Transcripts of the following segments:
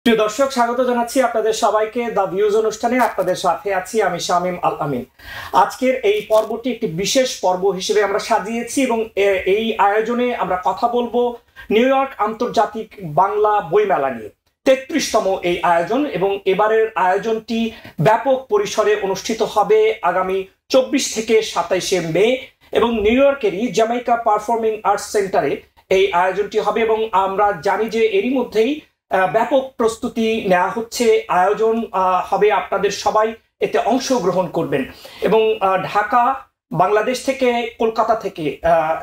প্রিয় দর্শক, স্বাগত জানাচ্ছি আপনাদের সবাইকে দ্য ভিউজ অনুষ্ঠানে। আপনাদের সাথে আছি আমি শামীম আল আমিন। আজকের এই পর্বটি একটি বিশেষ পর্ব হিসেবে আমরা সাজিয়েছি এবং এই আয়োজনে আমরা কথা বলবো নিউ ইয়র্ক আন্তর্জাতিক বাংলা বইমেলা নিয়ে। ৩৩তম এই আয়োজন এবং এবারের আয়োজনটি ব্যাপক পরিসরে অনুষ্ঠিত হবে আগামী ২৪ থেকে ২৭শে মে এবং নিউ ইয়র্কেরই জ্যামাইকা পারফর্মিং আর্টস সেন্টারে এই আয়োজনটি হবে এবং আমরা জানি যে এরই মধ্যেই ব্যাপক প্রস্তুতি নেওয়া হচ্ছে। আয়োজন হবে, আপনাদের সবাই এতে অংশগ্রহণ করবেন এবং ঢাকা, বাংলাদেশ থেকে, কলকাতা থেকে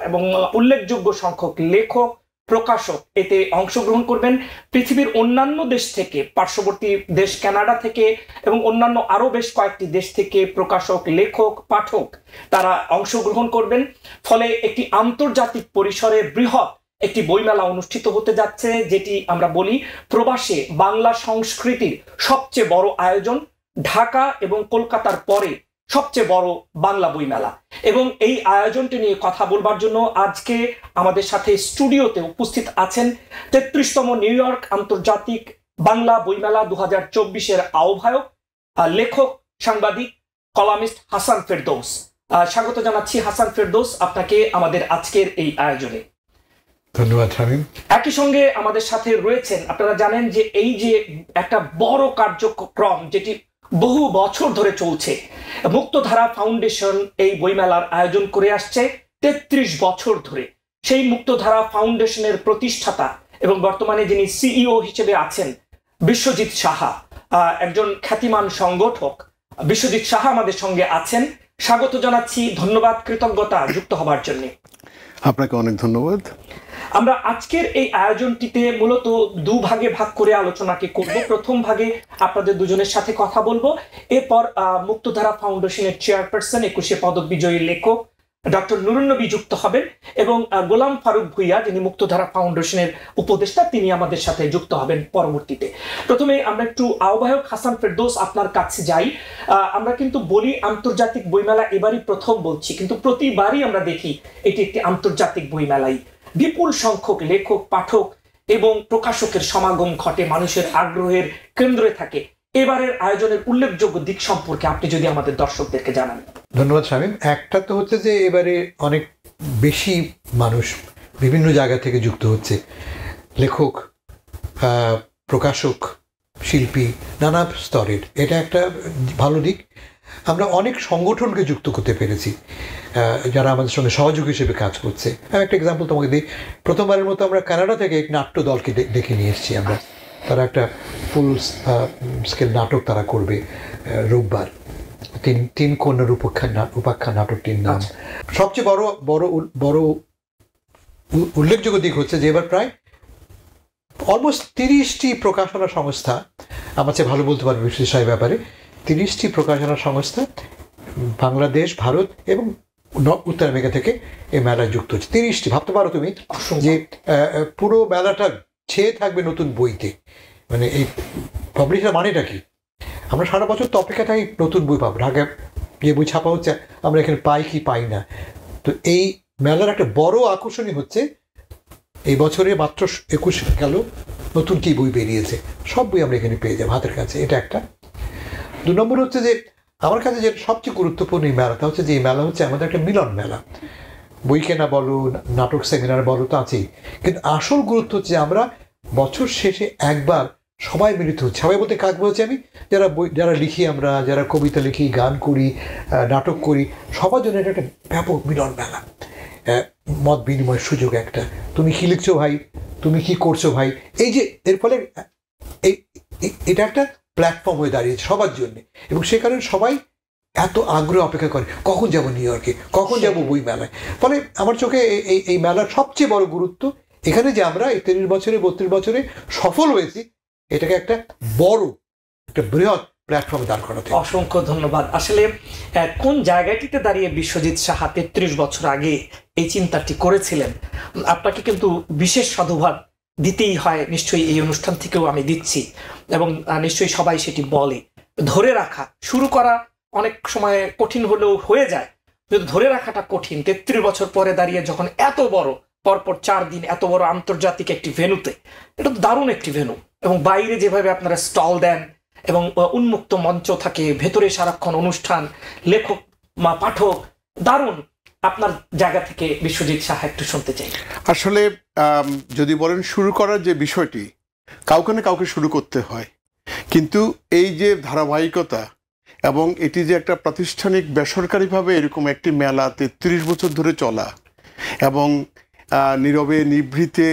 এবং উল্লেখযোগ্য সংখ্যক লেখক, প্রকাশক এতে অংশগ্রহণ করবেন। পৃথিবীর অন্যান্য দেশ থেকে, পার্শ্ববর্তী দেশ কানাডা থেকে এবং অন্যান্য আরো বেশ কয়েকটি দেশ থেকে প্রকাশক, লেখক, পাঠক তারা অংশগ্রহণ করবেন। ফলে একটি আন্তর্জাতিক পরিসরে বৃহৎ একটি বইমেলা অনুষ্ঠিত হতে যাচ্ছে, যেটি আমরা বলি প্রবাসে বাংলা সংস্কৃতির সবচেয়ে বড় আয়োজন। ঢাকা এবং কলকাতার পরে সবচেয়ে বড় বাংলা বইমেলা এবং এই আয়োজনটি নিয়ে কথা বলবার জন্য আজকে আমাদের সাথে স্টুডিওতে উপস্থিত আছেন ৩৩তম নিউ ইয়র্ক আন্তর্জাতিক বাংলা বইমেলা ২০২৪-এর আহ্বায়ক, লেখক, সাংবাদিক, কলামিস্ট হাসান ফেরদৌস। স্বাগত জানাচ্ছি হাসান ফেরদৌস আপনাকে আমাদের আজকের এই আয়োজনে। ধন্যবাদ শামীম। একই সঙ্গে আমাদের সাথে রয়েছেন, আপনারা জানেন যে এই যে একটা বড় কার্যক্রম যেটি বহু বছর ধরে চলছে, মুক্তধারা ফাউন্ডেশন এই বইমেলার আয়োজন করে আসছে ৩৩ বছর ধরে। সেই মুক্তধারা ফাউন্ডেশনের প্রতিষ্ঠাতা এবং বর্তমানে যিনি সিইও হিসেবে আছেন বিশ্বজিৎ সাহা, একজন খ্যাতিমান সংগঠক। বিশ্বজিৎ সাহা আমাদের সঙ্গে আছেন, স্বাগত জানাচ্ছি। ধন্যবাদ, কৃতজ্ঞতা যুক্ত হবার জন্য। আপনাকে অনেক ধন্যবাদ। আমরা আজকের এই আয়োজনটিতে মূলত দুভাগে ভাগ করে আলোচনাকে করব। প্রথম ভাগে আপনাদের দুজনের সাথে কথা বলবো, এরপর মুক্তধারা ফাউন্ডেশনের চেয়ারপারসন, ২১শে পদক বিজয়ী লেখক ডক্টর নুরুন নবী যুক্ত হবেন এবং গোলাম ফারুক ভুইয়া, যিনি মুক্তধারা ফাউন্ডেশনের উপদেষ্টা, তিনি আমাদের সাথে যুক্ত হবেন পরবর্তীতে। প্রথমে আমরা একটু আহ্বায়ক হাসান ফেরদৌস আপনার কাছে যাই। আমরা কিন্তু বলি আন্তর্জাতিক বইমেলা এবারই প্রথম বলছি, কিন্তু প্রতিবারই আমরা দেখি এটি একটি আন্তর্জাতিক বইমেলাই। বিপুল সংখ্যক লেখক, পাঠক এবং প্রকাশকের সমাগম ঘটে, মানুষের আগ্রহের কেন্দ্রে থাকে। এবারের আয়োজনের উল্লেখযোগ্য দিক সম্পর্কে আপনি যদি আমাদের দর্শকদেরকে জানান। ধন্যবাদ শামীম। একটা তো হচ্ছে যে এবারে অনেক বেশি মানুষ বিভিন্ন জায়গা থেকে যুক্ত হচ্ছে, লেখক, প্রকাশক, শিল্পী, নানা স্তরের। এটা একটা ভালো দিক। আমরা অনেক সংগঠনকে যুক্ত করতে পেরেছি যারা আমাদের সঙ্গে সহযোগী হিসেবে কাজ করছে। আমি একটা এক্সাম্পল তোমাকে দিই। প্রথমবারের মতো আমরা কানাডা থেকে এক নাট্য দলকে ডেকে নিয়ে এসেছি আমরা। তারা একটা ফুল স্কেল নাটক তারা করবে রোববার। তিন কন্যার উপাখ্যান নাটকটির নাম। সবচেয়ে বড় উল্লেখযোগ্য দিক হচ্ছে যে এবার প্রায় অলমোস্ট ৩০টি প্রকাশনা সংস্থা, আমার চেয়ে ভালো বলতে পারবে বিশ্লেষ ব্যাপারে, ৩০টি প্রকাশনা সংস্থা বাংলাদেশ, ভারত এবং উত্তর আমেরিকা থেকে এই মেলায় যুক্ত হচ্ছে। 30টি, ভাবতে পারো তুমি যে পুরো মেলাটা ছেয়ে থাকবে নতুন বইতে। মানে এই পাবলিশার মানেটা কি? আমরা সারা বছর তো অপেক্ষা থাকি নতুন বই পাবো, ঢাকায় যে বই ছাপা হচ্ছে আমরা এখানে পাই কি পাই না। তো এই মেলার একটা বড় আকর্ষণই হচ্ছে এই বছরে মাত্র 21 গেল নতুন কি বই বেরিয়েছে, সব বই আমরা এখানে পেয়ে যাবো হাতের কাছে। এটা একটা। ২ নম্বর হচ্ছে যে আমার কাছে যেটা সবচেয়ে গুরুত্বপূর্ণ এই মেলাটা হচ্ছে যে এই মেলা হচ্ছে আমাদের একটা মিলন মেলা। বই কেনা বলো, নাটক সেমিনার বলো তো আছেই, কিন্তু আসল গুরুত্ব হচ্ছে আমরা বছর শেষে একবার সবাই মিলিত হচ্ছে। সবাই বলতে কাজ বলছি আমি, যারা লিখি, আমরা যারা কবিতা লিখি, গান করি, নাটক করি, সবার জন্য এটা একটা ব্যাপক মিলন মেলা। মত বিনিময়ের সুযোগ একটা, তুমি কি লিখছো ভাই, তুমি কি করছো ভাই, এই যে এর ফলে এটা একটা প্ল্যাটফর্ম হয়ে দাঁড়িয়েছে সবার জন্য। এবং সে কারণে সবাই এত আগ্রহ অপেক্ষা করে কখন যাব নিউ ইয়র্কে, কখন যাব বই মেলায়। ফলে আমার চোখে এই মেলার সবচেয়ে বড় গুরুত্ব এখানে যে আমরা এই ৩০ বছরে ৩২ বছরে সফল হয়েছি, এটাকে একটা বড় একটা বৃহৎ প্ল্যাটফর্মে দাঁড় করাতে। অসংখ্য ধন্যবাদ। আসলে কোন জায়গাটিতে দাঁড়িয়ে বিশ্বজিৎ সাহা ৩৩ বছর আগে এই চিন্তাটি করেছিলেন, আপনাকে কিন্তু বিশেষ সাধুবাদ দিতেই হয়। নিশ্চয়ই এই অনুষ্ঠান থেকেও আমি দিচ্ছি এবং নিশ্চয়ই সবাই সেটি বলে। ধরে রাখা, শুরু করা অনেক সময় কঠিন হলেও হয়ে যায়, কিন্তু ধরে রাখাটা কঠিন। ৩৩ বছর পরে দাঁড়িয়ে যখন এত বড় পরপর 4 দিন এত বড় আন্তর্জাতিক একটি ভেন্যুতে, এটা তো দারুণ একটি ভেন্যু। এবং বাইরে যেভাবে আপনারা স্টল দেন এবং উন্মুক্ত মঞ্চ থাকে, ভেতরে সারাক্ষণ অনুষ্ঠান, লেখক পাঠক, দারুণ। আপনার জায়গা থেকে বিশ্বজিৎ সাহা একটু শুনতে চাই। আসলে যদি বলেন শুরু করার যে বিষয়টি, কাউকে না কাউকে শুরু করতে হয়, কিন্তু এই যে ধারাবাহিকতা এবং এটি যে একটা প্রাতিষ্ঠানিক বেসরকারিভাবে এরকম একটি মেলা 33 বছর ধরে চলা এবং নীরবে নিভৃতে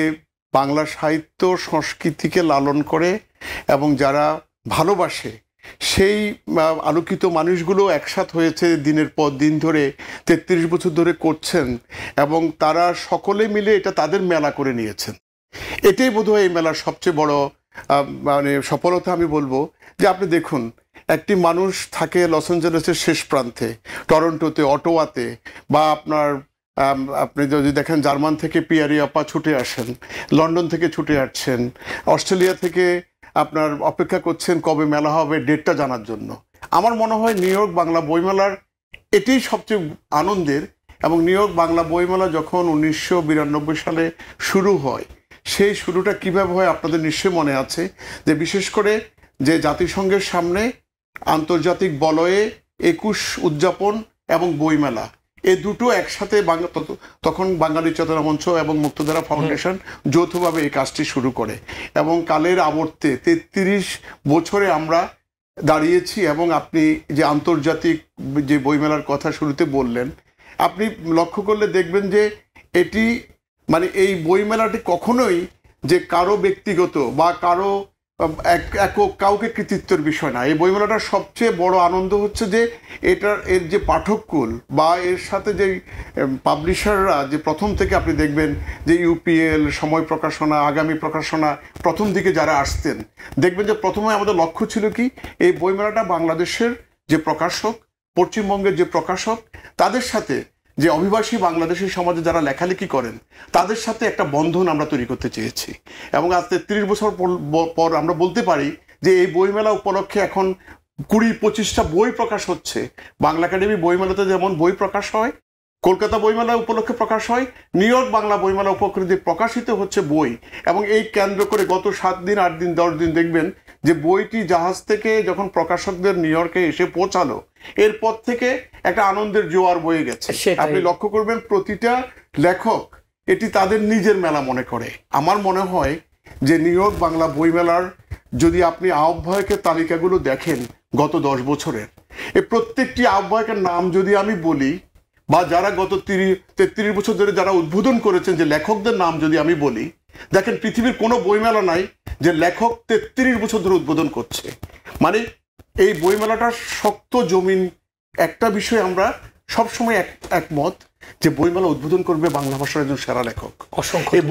বাংলা সাহিত্য সংস্কৃতিকে লালন করে এবং যারা ভালোবাসে সেই আলোকিত মানুষগুলো একসাথ হয়েছে দিনের পর দিন ধরে 33 বছর ধরে করছেন এবং তারা সকলে মিলে এটা তাদের মেলা করে নিয়েছেন। এটাই বোধহয় এই মেলার সবচেয়ে বড় মানে সফলতা আমি বলবো। যে আপনি দেখুন, একটি মানুষ থাকে লস অ্যাঞ্জেলেসের শেষ প্রান্তে, টরন্টোতে, অটোয়াতে, বা আপনি যদি দেখেন জার্মান থেকে পিয়ারি আপা ছুটে আসেন, লন্ডন থেকে ছুটে আসছেন, অস্ট্রেলিয়া থেকে আপনার অপেক্ষা করছেন কবে মেলা হবে ডেটটা জানার জন্য। আমার মনে হয় নিউ ইয়র্ক বাংলা বইমেলার এটাই সবচেয়ে আনন্দের। এবং নিউ ইয়র্ক বাংলা বইমেলা যখন 1992 সালে শুরু হয়, সেই শুরুটা কিভাবে হয় আপনাদের নিশ্চয়ই মনে আছে, যে বিশেষ করে যে জাতিসংঘের সামনে আন্তর্জাতিক বলয়ে 21 উদযাপন এবং বইমেলা, এই দুটো একসাথে তখন বাঙালি চেতনা মঞ্চ এবং মুক্তধারা ফাউন্ডেশন যৌথভাবে এই কাজটি শুরু করে। এবং কালের আবর্তে 33 বছরে আমরা দাঁড়িয়েছি। এবং আপনি যে আন্তর্জাতিক যে বইমেলার কথা শুরুতে বললেন, আপনি লক্ষ্য করলে দেখবেন যে এটি মানে এই বইমেলাটি কখনোই যে কারো ব্যক্তিগত বা কারো একক কাউকে কৃতিত্বের বিষয় না। এই বইমেলাটার সবচেয়ে বড় আনন্দ হচ্ছে যে এর যে পাঠককুল বা এর সাথে যে পাবলিশাররা, যে প্রথম থেকে আপনি দেখবেন যে ইউপিএল, সময় প্রকাশনা, আগামী প্রকাশনা, প্রথম দিকে যারা আসতেন, দেখবেন যে প্রথমে আমাদের লক্ষ্য ছিল কি, এই বইমেলাটা বাংলাদেশের যে প্রকাশক, পশ্চিমবঙ্গের যে প্রকাশক, তাদের সাথে যে অভিবাসী বাংলাদেশি সমাজে যারা লেখালেখি করেন তাদের সাথে একটা বন্ধন আমরা তৈরি করতে চেয়েছি। এবং আজ 33 বছর পর আমরা বলতে পারি যে এই বইমেলা উপলক্ষে এখন 20-25টা বই প্রকাশ হচ্ছে। বাংলা একাডেমি বইমেলাতে যেমন বই প্রকাশ হয়, কলকাতা বইমেলা উপলক্ষে প্রকাশ হয়, নিউ ইয়র্ক বাংলা বইমেলা উপলক্ষে প্রকাশিত হচ্ছে বই। এবং এই কেন্দ্র করে গত 7 দিন, 8 দিন, 10 দিন দেখবেন যে বইটি জাহাজ থেকে যখন প্রকাশকদের নিউ ইয়র্কে এসে পৌঁছালো, এরপর থেকে একটা আনন্দের জোয়ার বয়ে গেছে। আপনি লক্ষ্য করবেন প্রতিটা লেখক এটি তাদের নিজের মেলা মনে করে। আমার মনে হয় যে নিউ ইয়র্ক বাংলা বইমেলার যদি আপনি আহ্বায়কের তালিকাগুলো দেখেন গত 10 বছরের, এই প্রত্যেকটি আহ্বায়কের নাম যদি আমি বলি, বা যারা গত 33 বছর ধরে যারা উদ্বোধন করেছেন যে লেখকদের নাম যদি আমি বলি, দেখেন পৃথিবীর কোনো বইমেলা নাই যে লেখক 33 বছর ধরে উদ্বোধন করছে। মানে এই বইমেলাটার শক্ত জমিন। একটা বিষয় আমরা সবসময় একমত যে বইমেলা উদ্বোধন করবে বাংলা ভাষার একজন সেরা লেখক। এই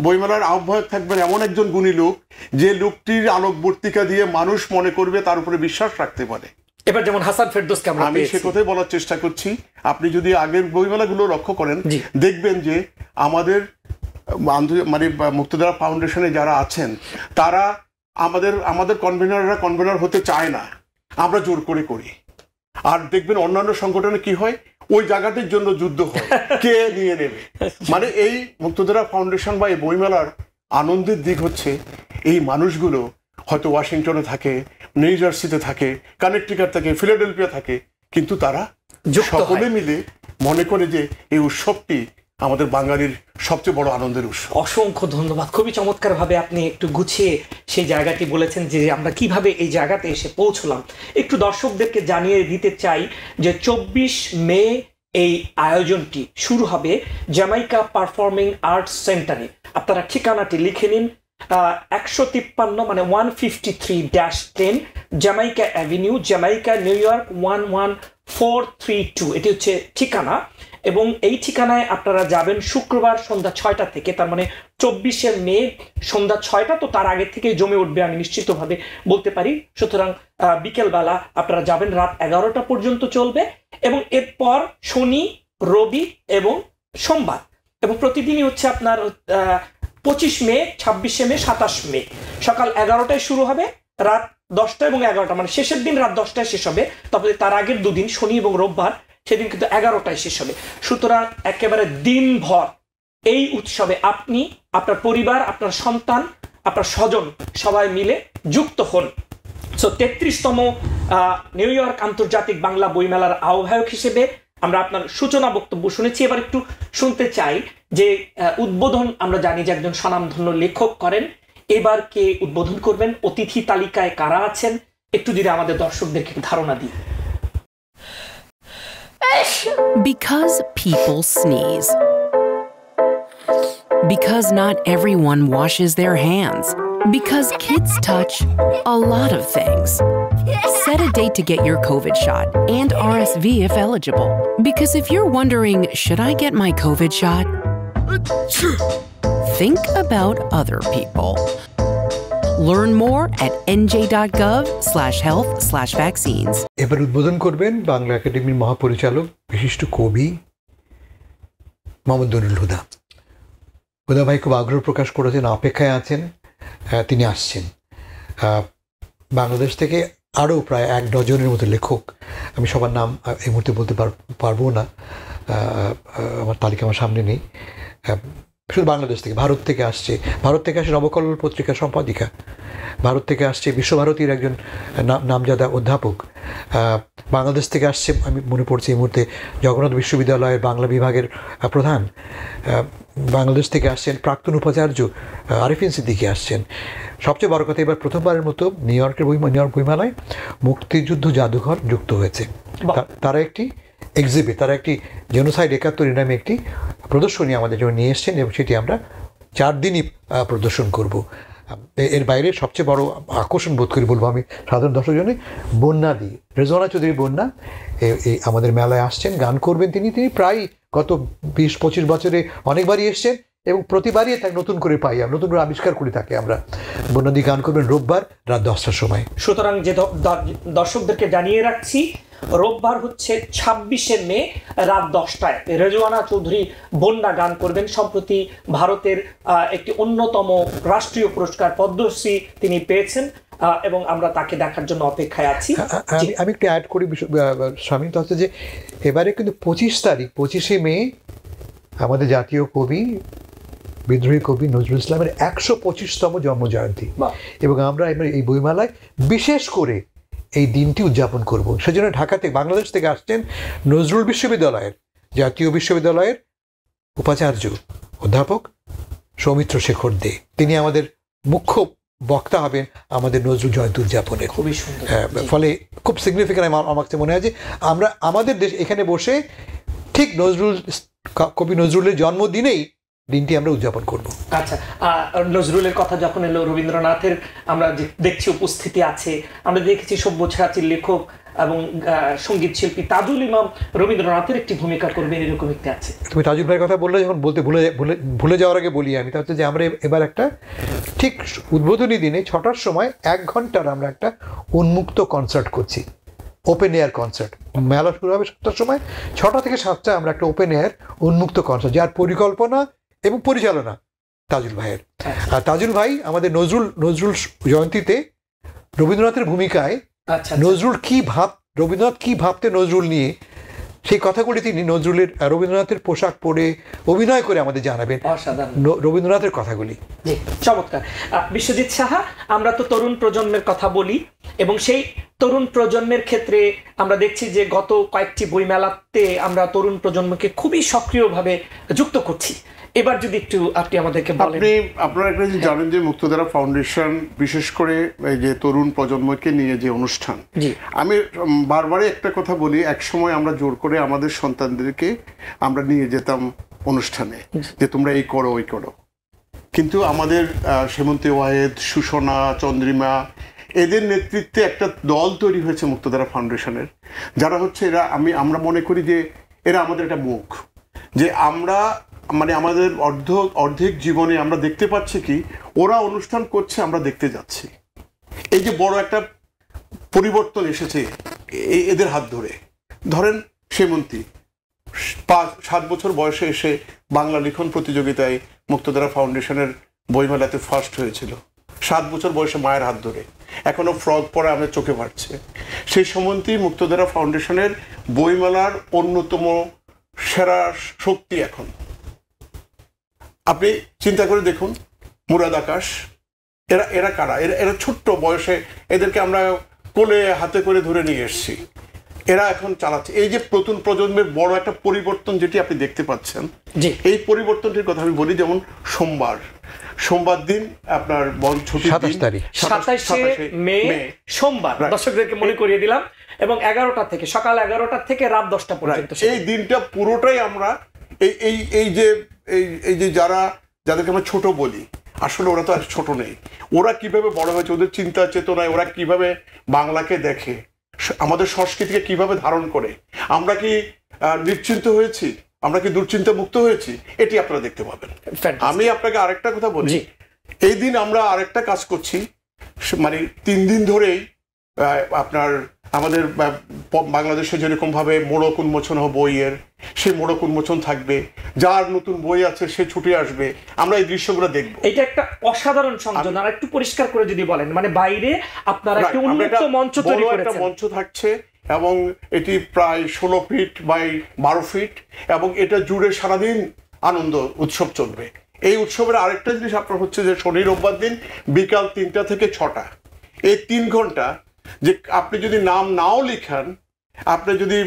বইমেলার আহ্বায়ক থাকবেন এমন একজন গুণী লোক, যে লোকটির আলোকবর্তিকা দিয়ে মানুষ মনে করবে, তার উপরে বিশ্বাস রাখতে পারে। এবার যেমন হাসান ফেরদৌসকে আমি সে কথাই বলার চেষ্টা করছি। আপনি যদি আগের বইমেলাগুলো লক্ষ্য করেন, দেখবেন যে আমাদের মানে মুক্তধারা ফাউন্ডেশনে যারা আছেন তারা আমাদের কনভেনার হতে চায় না, আমরা জোর করে করি। আর দেখবেন অন্যান্য সংগঠনে কি হয়, ওই জায়গাটির জন্য যুদ্ধ হয়, কে নিয়ে নেবে। মানে এই মুক্তধারা ফাউন্ডেশন বা এই বইমেলার আনন্দের দিক হচ্ছে এই মানুষগুলো হয়তো ওয়াশিংটনে থাকে, নিউ জার্সিতে থাকে, কানেকটিকাট থাকে, ফিলাডেলফিয়া থাকে, কিন্তু তারা সকলে মিলে মনে করে যে এই উৎসবটি আমাদের বাঙালির সবচেয়ে বড় আনন্দের উৎসব। অসংখ্য ধন্যবাদ। খুবই চমৎকার ভাবে আপনি একটু গুছিয়ে সেই জায়গাটি বলেছেন যে আমরা কিভাবে এই জায়গাতে এসে পৌঁছলাম। একটু দর্শকদেরকে জানিয়ে দিতে চাই যে 24 মে এই আয়োজনটি শুরু হবে জ্যামাইকা পারফর্মিং আর্টস সেন্টারে। আপনারা ঠিকানাটি লিখে নিন, 153 মানে 153-10 Jamaica avenue, Jamaica, new York 11432, এটি হচ্ছে ঠিকানা। এবং এই ঠিকানায় আপনারা যাবেন শুক্রবার সন্ধ্যা 6টা থেকে, তার মানে 24শে মে সন্ধ্যা 6টা। তো তার আগে থেকে জমে উঠবে আমি নিশ্চিতভাবে বলতে পারি। সুতরাং বিকেলবেলা আপনারা যাবেন, রাত 11টা পর্যন্ত চলবে। এবং এরপর শনি, রবি এবং সোমবার, এবং প্রতিদিনই হচ্ছে আপনার 25 মে, 26শে মে, 27 মে সকাল 11টায় শুরু হবে, রাত 10টা এবং 11টা, মানে শেষের দিন রাত 10টায় শেষ হবে। তারপরে তার আগের দুদিন শনি এবং রোববার সেদিন কিন্তু 11টায় শেষ হবে। সুতরাং একেবারে দিনভর এই উৎসবে আপনি, আপনার পরিবার, আপনার সন্তান, আপনার স্বজন সবাই মিলে যুক্ত হন। সো 33তম নিউ ইয়র্ক আন্তর্জাতিক বাংলা বইমেলার আহ্বায়ক হিসেবে আমরা আপনার সূচনা বক্তব্য শুনেছি। এবার একটু শুনতে চাই যে উদ্বোধন আমরা জানি যে একজন স্বনামধন্য লেখক করেন, এবার কে উদ্বোধন করবেন, অতিথি তালিকায় কারা আছেন, একটু যদি আমাদের দর্শকদেরকে ধারণা দিই। Because people sneeze. Because not everyone washes their hands. Because kids touch a lot of things. Set a date to get your COVID shot and RSV if eligible. Because if you're wondering, should I get my COVID shot? Think about other people. Learn more at nj.gov/health/vaccines. এবার উদ্বোধন করবেন বাংলা একাডেমির মহাপরিচালক বিশিষ্ট কবি মোহাম্মদ নুরুল হুদা। হুদা ভাই খুব আগ্রহ প্রকাশ করেছেন, অপেক্ষায় আছেন, তিনি আসছেন। বাংলাদেশ থেকে আরও প্রায় 1 ডজনের মতো লেখক, আমি সবার নাম এই মুহূর্তে বলতে পারবো না, আমার তালিকা আমার সামনে নেই। শুধু বাংলাদেশ থেকে, ভারত থেকে আসছে নবকল্লোল পত্রিকার সম্পাদিকা, ভারত থেকে আসছে বিশ্বভারতীর একজন নামজাদা অধ্যাপক, বাংলাদেশ থেকে আসছে, আমি মনে পড়ছে এই মুহূর্তে, জগন্নাথ বিশ্ববিদ্যালয়ের বাংলা বিভাগের প্রধান, বাংলাদেশ থেকে আসছেন প্রাক্তন উপাচার্য আরিফিন সিদ্দিকী আসছেন। সবচেয়ে বড় কথা, এবার প্রথমবারের মতো নিউ ইয়র্ক বইমেলায় মুক্তিযুদ্ধ জাদুঘর যুক্ত হয়েছে। তারা একটি এক্সিবিট, তারা একটি জেনোসাইড 71 নামে একটি প্রদর্শনী আমাদের জন্য নিয়ে এসছেন এবং সেটি আমরা 4 দিনই প্রদর্শন করব। এর বাইরে সবচেয়ে বড় আকর্ষণ বোধ করি বলবো আমি সাধারণ দর্শকজনে, বন্যা দি রেজওয়ানা চৌধুরী বন্যা এই আমাদের মেলায় আসছেন, গান করবেন তিনি প্রায় গত 20-25 বছরে অনেকবারই এসছেন এবং প্রতিবারই তাকে নতুন করে পাই, আমরা নতুন করে আবিষ্কার করি তাকে আমরা। বন্যাদি গান করবেন রোববার রাত 10টার সময়। সুতরাং যে দর্শকদেরকে জানিয়ে রাখছি, রোববার হচ্ছে 26শে মে রাত 10টায় রেজওয়ানা চৌধুরী বন্যা গান করবেন। সম্প্রতি ভারতের একটি অন্যতম রাষ্ট্রীয় পুরস্কার পদ্মশ্রী তিনি পেয়েছেন এবং আমরা তাকে দেখার জন্য অপেক্ষায় আছি। আমি একটু অ্যাড করি স্বামী, তো হচ্ছে যে এবারে কিন্তু 25শে মে আমাদের জাতীয় কবি, বিদ্রোহী কবি নজরুল ইসলামের 125তম জন্মজয়ন্তী এবং আমরা এবার এই বইমেলায় বিশেষ করে এই দিনটি উদযাপন করব। সেজন্য ঢাকা থেকে, বাংলাদেশ থেকে আসছেন নজরুল বিশ্ববিদ্যালয়ের, জাতীয় বিশ্ববিদ্যালয়ের উপাচার্য অধ্যাপক সৌমিত্র শেখর দে, তিনি আমাদের মুখ্য বক্তা হবেন আমাদের নজরুল জয়ন্তী উদযাপনে। খুবই সুন্দর, ফলে খুব সিগনিফিক্যান্ট আমার কাছে মনে হয় যে আমরা আমাদের দেশ এখানে বসে ঠিক কবি নজরুলের জন্মদিনেই দিনটি আমরা উদযাপন করব। আচ্ছা, নজরুলের কথা যখন এলো, রবীন্দ্রনাথের আমরা দেখছি উপস্থিতি আছে, আমরা দেখেছি সব্যসাচীর লেখক এবং সঙ্গীত শিল্পী তাজুল ইমাম রবীন্দ্রনাথের একটি ভূমিকা করবেন, এরকম একটি আছে। তুমি তাজুল ভাইয়ের কথা বললে, যখন বলতে ভুলে যাওয়ার আগে বলি আমি, তা হচ্ছে যে আমরা এবার একটা ঠিক উদ্বোধনী দিনে 6টার সময় 1 ঘন্টার আমরা একটা উন্মুক্ত কনসার্ট করছি, ওপেন এয়ার কনসার্ট। মেলা শুরু হবে 7টার সময়, 6টা থেকে 7টা আমরা একটা ওপেন এয়ার উন্মুক্ত কনসার্ট, যার পরিকল্পনা এবং পরিচালনা তাজুল ভাইয়ের। আর তাজুল ভাই আমাদের নজরুল জয়ন্তীতে রবীন্দ্রনাথের ভূমিকায় রবীন্দ্রনাথ কি ভাবতে নজরুল নিয়ে, সেই কথাগুলি তিনি রবীন্দ্রনাথের পোশাক পরে অভিনয় করে আমাদের জানাবেন রবীন্দ্রনাথের কথাগুলি। চমৎকার। বিশ্বজিৎ সাহা, আমরা তো তরুণ প্রজন্মের কথা বলি এবং সেই তরুণ প্রজন্মের ক্ষেত্রে আমরা দেখছি যে গত কয়েকটি বইমেলাতে আমরা তরুণ প্রজন্মকে খুবই সক্রিয়ভাবে যুক্ত করছি। এবার যদি একটু আপনি আমাদেরকে বলেন। আপনারা একটা যে জানেন যে মুক্তধারা ফাউন্ডেশন বিশেষ করে এই যে তরুণ প্রজন্মকে নিয়ে যে অনুষ্ঠান, আমি বারবারই একটা কথা বলি, এক সময় আমরা জোর করে আমাদের সন্তানদেরকে আমরা নিয়ে যেতাম অনুষ্ঠানে যে তোমরা এই করো ওই করো, কিন্তু আমাদের সেমন্তী ওয়াহেদ, সুষনা, চন্দ্রিমা, এদের নেতৃত্বে একটা দল তৈরি হয়েছে মুক্তধারা ফাউন্ডেশনের, যারা হচ্ছে আমরা মনে করি যে এরা আমাদের একটা মুখ, যে আমরা আমাদের অর্ধেক জীবনে আমরা দেখতে পাচ্ছি কি ওরা অনুষ্ঠান করছে, আমরা দেখতে যাচ্ছি। এই যে বড় একটা পরিবর্তন এসেছে এদের হাত ধরে। ধরেন সেমন্তী 7 বছর বয়সে এসে বাংলা লিখন প্রতিযোগিতায় মুক্তধারা ফাউন্ডেশনের বইমেলাতে ফার্স্ট হয়েছিল, 7 বছর বয়সে মায়ের হাত ধরে, এখনো ফ্রক পরে আমাদের চোখে ভাসছে। সেই সেমন্তী মুক্তধারা ফাউন্ডেশনের বইমেলার অন্যতম সেরা শক্তি এখন। আপনি চিন্তা করে দেখুন, মুরাদ আকাশ, এরা কারা? এরা ছোট্ট বয়সে, এদেরকে আমরা কোলে হাতে করে ধরে নিয়ে এসেছি, এরা এখন চালাচ্ছে। এই যে নতুন প্রজন্মের বড় একটা পরিবর্তন যেটি আপনি দেখতে পাচ্ছেন, এই পরিবর্তনটির কথা আমি বলি। যেমন সোমবার দিন আপনার ছুটির দিন, 27 মে সোমবার, দর্শকদেরকে মনে করিয়ে দিলাম, এবং 11টা থেকে, সকাল 11টা থেকে রাত 10টা পর্যন্ত এই দিনটা পুরোটাই আমরা এই যে যাদেরকে আমরা ছোট বলি, আসলে ওরা তো আর ছোট নেই। ওরা কিভাবে বড় হয়েছে, ওদের চিন্তা চেতনায় ওরা কিভাবে বাংলাকে দেখে, আমাদের সংস্কৃতিকে কিভাবে ধারণ করে, আমরা কি নিশ্চিন্ত হয়েছি, আমরা কি দুশ্চিন্তা মুক্ত হয়েছি, এটি আপনারা দেখতে পাবেন। আমি আপনাকে আরেকটা কথা বলি, এই দিন আমরা আরেকটা কাজ করছি, মানে 3 দিন ধরেই আপনার আমাদের বাংলাদেশে যেরকম ভাবে মোড়ক উন্মোচন হবে বইয়ের, সেই মোড়ক উন্মোচন থাকবে, যার নতুন বই আছে সে ছুটে আসবে, আমরা এই দৃশ্যগুলো দেখব। এটা একটা অসাধারণ সংযোজন। আর একটু পরিষ্কার করে যদি বলেন, মানে বাইরে আপনারা একটা উন্মুক্ত মঞ্চ তৈরি করেছেন, একটা মঞ্চ থাকছে, এবং এটি প্রায় 16 ফিট বাই 12 ফিট, এবং এটা জুড়ে সারাদিন আনন্দ উৎসব চলবে। এই উৎসবের আরেকটা জিনিস আপনার হচ্ছে যে শনি রোববার দিন বিকাল 3টা থেকে 6টা, এই 3 ঘন্টা, যে আপনি যদি নাম নাও লিখান, আপনি যদি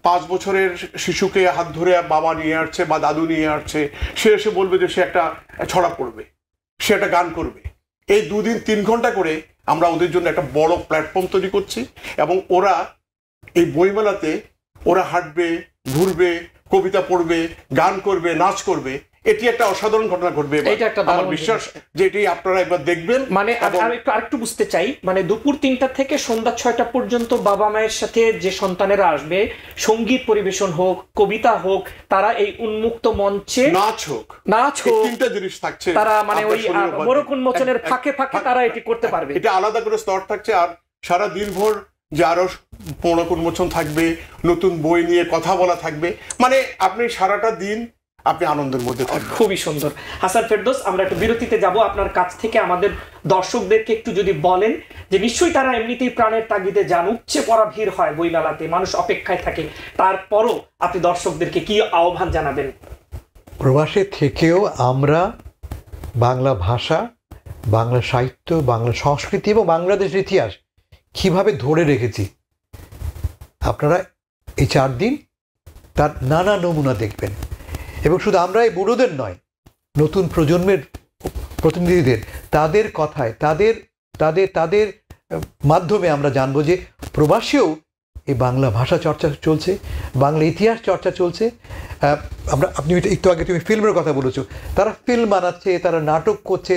5 বছরের শিশুকে হাত ধরে বাবা নিয়ে আসছে বা দাদু নিয়ে আসছে, সে এসে বলবে যে সে একটা ছড়া পড়বে, সে একটা গান করবে। এই 2 দিন 3 ঘন্টা করে আমরা ওদের জন্য একটা বড় প্ল্যাটফর্ম তৈরি করছি, এবং ওরা এই বইমেলাতে ওরা হাঁটবে, ঘুরবে, কবিতা পড়বে, গান করবে, নাচ করবে। এটি একটা অসাধারণ ঘটনা ঘটবে। আমার বিশ্বাস যে এটি আপনারা একবার দেখবেন। মানে আমি আরেকটু বুঝতে চাই, মানে দুপুর 3টা থেকে সন্ধ্যা 6টা পর্যন্ত বাবা মায়ের সাথে যে সন্তানেরা আসবে, সঙ্গীত পরিবেশন হোক, কবিতা হোক, তারা এই উন্মুক্ত মঞ্চে নাচ হোক, 3টা জিনিস থাকছে, তারা মানে ওই মোড়ক উন্মোচনের ফাঁকে ফাঁকে তারা এটি করতে পারবে। এটা আলাদা করে স্তর থাকছে। আর সারা দিন ভোর যে আরো মোড়ক উন্মোচন থাকবে, নতুন বই নিয়ে কথা বলা থাকবে, মানে আপনি সারাটা দিন আপনি আনন্দের মধ্যে থাকবেন। খুবই সুন্দর। হাসান ফেরদৌস, আমরা একটু বিরতিতে যাব। আপনার কাছ থেকে আমাদের দর্শকদেরকে একটু যদি বলেন যে নিশ্চয়ই তারা এমনিতেই প্রাণের তাগিদে যান, উপচে পড়া ভিড় হয় বইমেলাতে, মানুষ অপেক্ষায় থাকে, তারপরও আপনি দর্শকদেরকে কি আহ্বান জানাবেন? প্রবাসে থেকেও আমরা বাংলা ভাষা, বাংলা সাহিত্য, বাংলা সংস্কৃতি এবং বাংলাদেশের ইতিহাস কিভাবে ধরে রেখেছি, আপনারা এই 4 দিন তার নানা নমুনা দেখবেন। এবং শুধু আমরা এই বুড়োদের নয়, নতুন প্রজন্মের প্রতিনিধিদের, তাদের কথায়, তাদের মাধ্যমে আমরা জানবো যে প্রবাসেও এই বাংলা ভাষা চর্চা চলছে, বাংলা ইতিহাস চর্চা চলছে। আপনি একটু আগে তুমি ফিল্মের কথা বলেছো, তারা ফিল্ম বানাচ্ছে, তারা নাটক করছে,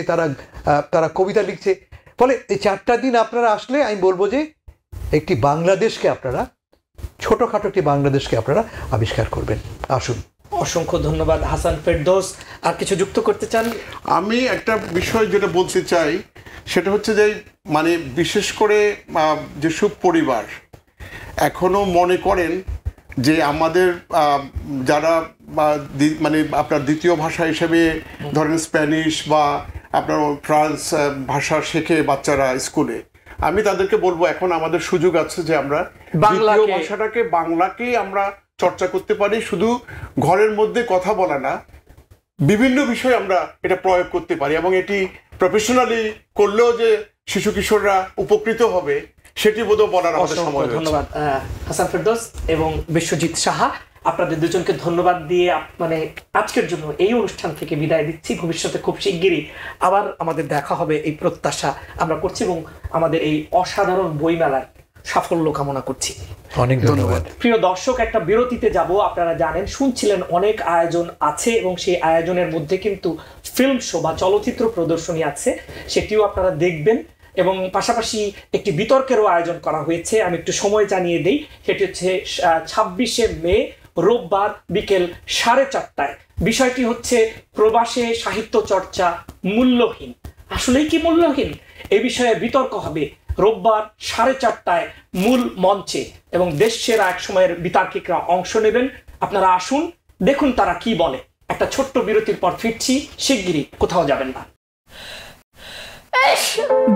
তারা কবিতা লিখছে। ফলে এই 4টা দিন আপনারা আসলে আমি বলবো যে একটি বাংলাদেশকে আপনারা, ছোটোখাটো একটি বাংলাদেশকে আপনারা আবিষ্কার করবেন। আসুন। অসংখ্য ধন্যবাদ হাসান ফেরদৌস। আর কিছু যুক্ত করতে চান? আমি একটা বিষয় যেটা বলতে চাই সেটা হচ্ছে যে, মানে বিশেষ করে যেসব পরিবার এখনো মনে করেন যে আমাদের যারা মানে আপনার দ্বিতীয় ভাষা হিসেবে ধরেন স্প্যানিশ বা আপনার ফ্রান্স ভাষা শেখে বাচ্চারা স্কুলে, আমি তাদেরকে বলবো এখন আমাদের সুযোগ আছে যে আমরা দ্বিতীয় ভাষাটাকে, বাংলাকেই আমরা চর্চা করতে পারি। শুধু ঘরের মধ্যে কথা বলা না, বিভিন্ন বিষয়ে আমরা এটা প্রয়োগ করতে পারি, এবং এটি প্রফেশনালি করলেও যে শিশু কিশোররা উপকৃত হবে সেটি বোধহয় বলার আমাদের সময় হয়েছে। ধন্যবাদ হাসান ফেরদৌস এবং বিশ্বজিৎ সাহা, আপনাদের দুজনকে ধন্যবাদ দিয়ে মানে আজকের জন্য এই অনুষ্ঠান থেকে বিদায় দিচ্ছি। ভবিষ্যতে খুব শিগগিরই আবার আমাদের দেখা হবে এই প্রত্যাশা আমরা করছি, এবং আমাদের এই অসাধারণ বইমেলার সাফল্য কামনা করছি। অনেক ধন্যবাদ। প্রিয় দর্শক, একটা বিরতিতে যাব। আপনারা জানেন, শুনছিলেন অনেক আয়োজন আছে, এবং সেই আয়োজনের মধ্যে কিন্তু ফিল্ম শো বা চলচ্চিত্র প্রদর্শনী আছে, সেটিও আপনারা দেখবেন। এবং পাশাপাশি একটি বিতর্কেরও আয়োজন করা হয়েছে। আমি একটু সময় জানিয়ে দিই, সেটি হচ্ছে 26শে মে রোববার বিকেল 4:30টায়। বিষয়টি হচ্ছে প্রবাসে সাহিত্য চর্চা মূল্যহীন, আসলেই কি মূল্যহীন? এ বিষয়ে বিতর্ক হবে রোববার 4:30টায় মূল মঞ্চে, এবং দেশ সেরা এক সময়ের বিতার্কিকরা অংশ নেবেন। আপনারা আসুন, দেখুন তারা কি বলে। একটা ছোট্ট বিরতির পর ফিরছি, শিগগিরই, কোথাও যাবেন না।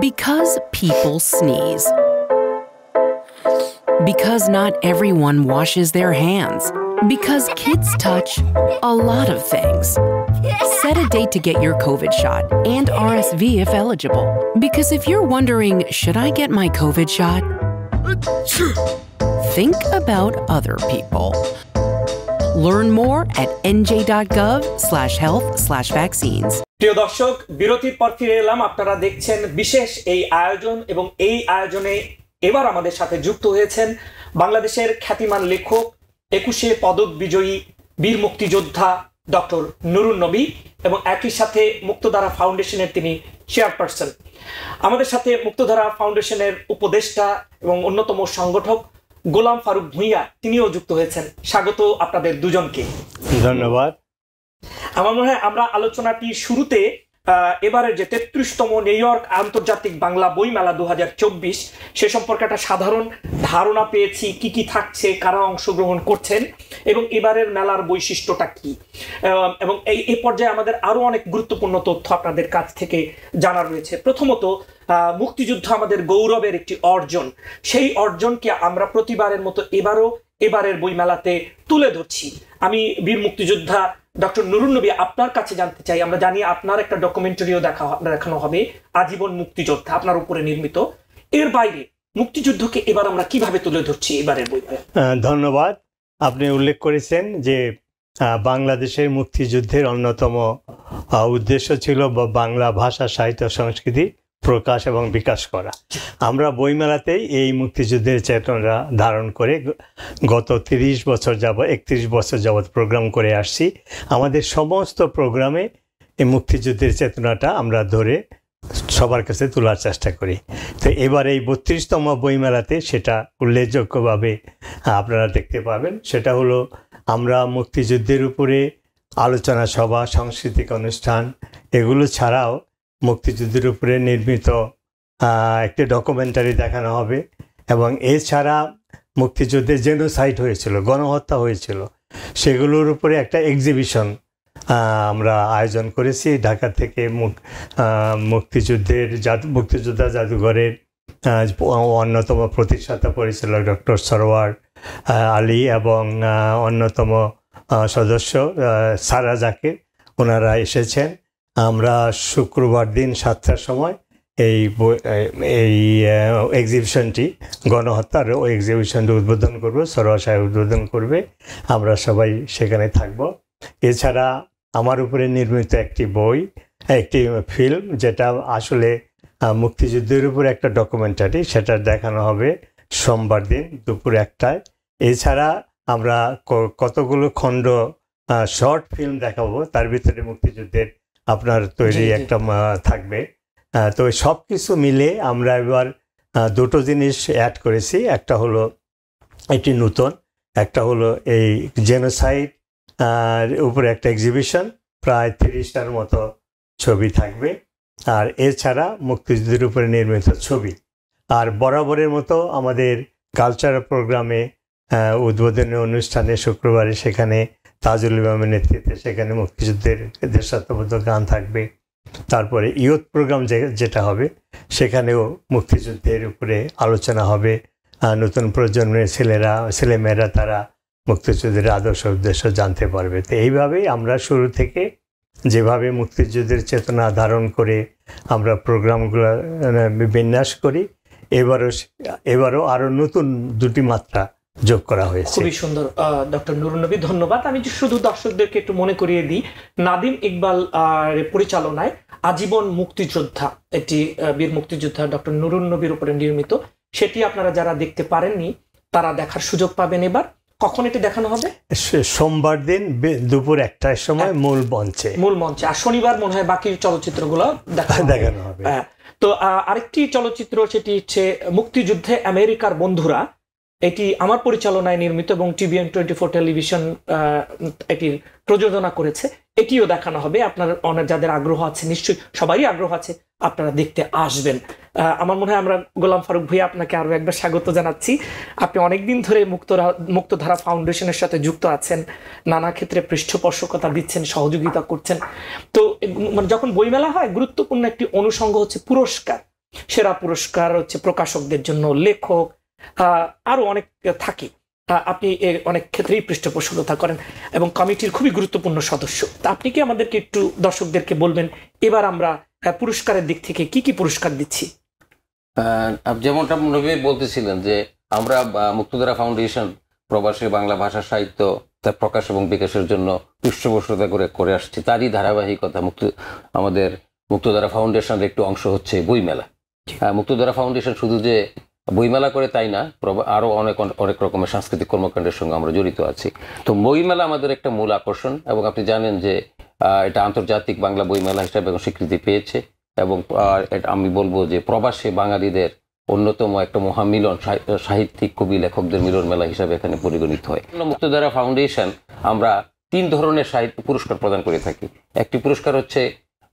Because people sneeze. Because not everyone washes their hands. Because kids touch a lot of things. Set a date to get your COVID shot and RSV if eligible. Because if you're wondering, should I get my COVID shot? Think about other people. Learn more at nj.gov/health/vaccines. প্রিয় দর্শক, বিরতির পর ফিরে এলাম। আপনারা দেখছেন বিশেষ এই আয়োজন, এবং এই আয়োজনে এবার আমাদের সাথে যুক্ত হয়েছেন বাংলাদেশের খ্যাতিমান লেখক, 21শে পদক বিজয়ী বীর মুক্তিযোদ্ধা ডক্টর নুরুন নবী, এবং একই সাথে মুক্তধারা ফাউন্ডেশনের তিনি চেয়ারপারসন। আমাদের সাথে মুক্তধারা ফাউন্ডেশনের উপদেষ্টা এবং অন্যতম সংগঠক গোলাম ফারুক ভূঁইয়া, তিনিও যুক্ত হয়েছেন। স্বাগত আপনাদের দুজনকে। ধন্যবাদ। আমার মনে হয় আমরা আলোচনাটি শুরুতে এবারের যে 33তম নিউ ইয়র্ক আন্তর্জাতিক বাংলা বইমেলা 2024 সে সম্পর্কে একটা সাধারণ ধারণা পেয়েছি, কি কি থাকছে, কারা অংশগ্রহণ করছেন এবং এবারের মেলার বৈশিষ্ট্যটা কি, এবং এই পর্যায়ে আমাদের আরো অনেক গুরুত্বপূর্ণ তথ্য আপনাদের কাছ থেকে জানা রয়েছে। প্রথমত, মুক্তিযুদ্ধ আমাদের গৌরবের একটি অর্জন। সেই অর্জনকে আমরা প্রতিবারের মতো এবারের বইমেলাতে তুলে ধরছি। আমি বীর মুক্তিযোদ্ধা ডক্টর নুরুন নবী, আপনার কাছে জানতে চাই, আমরা জানি আপনার একটা ডকুমেন্টারিও দেখানো হবে, আজীবন মুক্তিযোদ্ধা, আপনার উপরে নির্মিত। এর বাইরে মুক্তিযুদ্ধকে এবার আমরা কিভাবে তুলে ধরছি এবারের বইতে? ধন্যবাদ। আপনি উল্লেখ করেছেন যে বাংলাদেশের মুক্তিযুদ্ধের অন্যতম উদ্দেশ্য ছিল বাংলা ভাষা, সাহিত্য, সংস্কৃতি প্রকাশ এবং বিকাশ করা। আমরা বইমেলাতেই এই মুক্তিযুদ্ধের চেতনা ধারণ করে গত 31 বছর যাবৎ প্রোগ্রাম করে আসছি। আমাদের সমস্ত প্রোগ্রামে এই মুক্তিযুদ্ধের চেতনাটা আমরা ধরে সবার কাছে তোলার চেষ্টা করি। তো এবার এই 32তম বইমেলাতে সেটা উল্লেখযোগ্যভাবে আপনারা দেখতে পাবেন। সেটা হলো আমরা মুক্তিযুদ্ধের উপরে আলোচনা সভা, সাংস্কৃতিক অনুষ্ঠান, এগুলো ছাড়াও মুক্তিযুদ্ধের উপরে নির্মিত একটি ডকুমেন্টারি দেখানো হবে, এবং এছাড়া মুক্তিযুদ্ধে জেনোসাইড হয়েছিল, গণহত্যা হয়েছিল, সেগুলোর উপরে একটা এক্সিবিশন আমরা আয়োজন করেছি। ঢাকা থেকে মুক্তিযোদ্ধা জাদুঘরের অন্যতম প্রতিষ্ঠাতা পরিচালক ডক্টর সরওয়ার আলী এবং অন্যতম সদস্য সারা জাকির, ওনারা এসেছেন। আমরা শুক্রবার দিন 7টার সময় এই এক্সিবিশনটি, গণহত্যার ওই এক্সিবিশনটি উদ্বোধন করব, সরোয়ার সাহেব উদ্বোধন করবে, আমরা সবাই সেখানে থাকব। এছাড়া আমার উপরে নির্মিত একটি ফিল্ম, যেটা আসলে মুক্তিযুদ্ধের উপর একটা ডকুমেন্টারি, সেটা দেখানো হবে সোমবার দিন দুপুর 1টায়। এছাড়া আমরা কতগুলো খণ্ড শর্ট ফিল্ম দেখাবো, তার ভিতরে মুক্তিযুদ্ধের আপনার তৈরি একটা থাকবে। তো সব কিছু মিলে আমরা এবার দুটো জিনিস অ্যাড করেছি। একটা হলো এটি নতুন, একটা হলো এই জেনোসাইড উপরে একটা এক্সিবিশন, প্রায় 30টার মতো ছবি থাকবে, আর এছাড়া মুক্তিযুদ্ধের উপরে নির্মিত ছবি। আর বরাবরের মতো আমাদের কালচারাল প্রোগ্রামে উদ্বোধনী অনুষ্ঠানে শুক্রবারে সেখানে তাজুল ইমামের নেতৃত্বে সেখানে মুক্তিযুদ্ধের দেশাত্মবোধক গান থাকবে। তারপরে ইয়ুথ প্রোগ্রাম যেটা হবে সেখানেও মুক্তিযুদ্ধের উপরে আলোচনা হবে। নতুন প্রজন্মের ছেলেমেয়েরা তারা মুক্তিযুদ্ধের আদর্শ উদ্দেশ্য জানতে পারবে। তো এইভাবেই আমরা শুরু থেকে যেভাবে মুক্তিযুদ্ধের চেতনা ধারণ করে আমরা প্রোগ্রামগুলো বিন্যাস করি, এবারও আরও নতুন দুটি মাত্রা যোগ করা হয়েছে। খুবই সুন্দর ডক্টর নুরুন নবী, ধন্যবাদ। আমি শুধু দর্শকদেরকে একটু মনে করিয়ে দিই, নাদিম ইকবাল পরিচালনায় আজীবন মুক্তিযোদ্ধা, একটি বীর মুক্তিযোদ্ধা ডক্টর নুরুন নবীর উপরে নির্মিত, সেটি আপনারা যারা দেখতে পারেননি তারা দেখার সুযোগ পাবেন। এবার কখন এটি দেখানো হবে? সোমবার দিন দুপুর 1টার সময় মূল মঞ্চে, আর শনিবার মনে হয় বাকি চলচ্চিত্রগুলো দেখানো হবে। তো আরেকটি চলচ্চিত্র, সেটি হচ্ছে মুক্তিযুদ্ধে আমেরিকার বন্ধুরা, এটি আমার পরিচালনায় নির্মিত এবং TVN 24 টেলিভিশন এটির প্রযোজনা করেছে। এটিও দেখানো হবে। আপনার অনেক যাদের আগ্রহ আছে, নিশ্চয়ই সবারই আগ্রহ আছে, আপনারা দেখতে আসবেন। আমার মনে হয় আমরা গোলাম ফারুক ভাই আপনাকে আরো একবার স্বাগত জানাচ্ছি। আপনি অনেকদিন ধরে মুক্তধারা ফাউন্ডেশনের সাথে যুক্ত আছেন, নানা ক্ষেত্রে পৃষ্ঠপোষকতা দিচ্ছেন, সহযোগিতা করছেন। তো যখন বইমেলা হয়, গুরুত্বপূর্ণ একটি অনুষঙ্গ হচ্ছে পুরস্কার। সেরা পুরস্কার হচ্ছে প্রকাশকদের জন্য, লেখক, আরো অনেক থাকে। আপনি অনেক ক্ষেত্রেই পৃষ্ঠপোষকতা করেন এবং কমিটির খুবই গুরুত্বপূর্ণ সদস্য। তা আপনি কি আমাদেরকে একটু দর্শকদেরকে বলবেন এবার আমরা পুরস্কারের দিক থেকে কি কি পুরস্কার দিচ্ছি? যেমনটা নবী বলতেছিলেন যে আমরা মুক্তধারা ফাউন্ডেশন প্রবাসী বাংলা ভাষা সাহিত্য তার প্রকাশ এবং বিকাশের জন্য পৃষ্ঠপোষকতা করে আসছি, তারই ধারাবাহিকতা আমাদের মুক্তধারা ফাউন্ডেশনের একটু অংশ হচ্ছে বইমেলা। মুক্তধারা ফাউন্ডেশন শুধু যে বইমেলা করে তাই না, আরও অনেক রকমের সাংস্কৃতিক কর্মকাণ্ডের সঙ্গে আমরা জড়িত আছি। তো বইমেলা আমাদের একটা মূল আকর্ষণ, এবং আপনি জানেন যে এটা আন্তর্জাতিক বাংলা বইমেলা হিসাবে স্বীকৃতি পেয়েছে, এবং আমি বলবো যে প্রবাসী বাঙালিদের অন্যতম একটা মহামিলন, সাহিত্যিক কবি লেখকদের মিলন মেলা হিসাবে এখানে পরিগণিত হয়। মুক্তধারা ফাউন্ডেশন আমরা 3 ধরনের সাহিত্য পুরস্কার প্রদান করে থাকি। একটি পুরস্কার হচ্ছে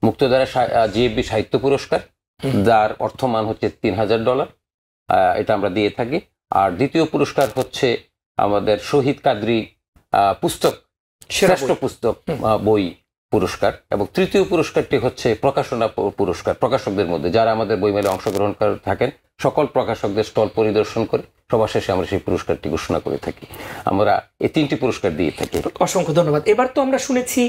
মুক্তধারা জিএফবি সাহিত্য পুরস্কার, যার অর্থমান হচ্ছে $3000, এটা আমরা দিয়ে থাকি। আর দ্বিতীয় পুরস্কার হচ্ছে আমাদের শহীদ কাদরী পুস্তক শ্রেষ্ঠ পুস্তক বই পুরস্কার, এবং তৃতীয় পুরস্কারটি হচ্ছে প্রকাশনা পুরস্কার। প্রকাশকদের মধ্যে যারা আমাদের বইমেলে অংশগ্রহণ করে থাকেন সকল প্রকাশকদের স্টল পরিদর্শন করে সবার শেষে আমরা সেই পুরস্কারটি ঘোষণা করে থাকি। আমরা এই 3টি পুরস্কার দিয়ে থাকি। অসংখ্য ধন্যবাদ। এবার তো আমরা শুনেছি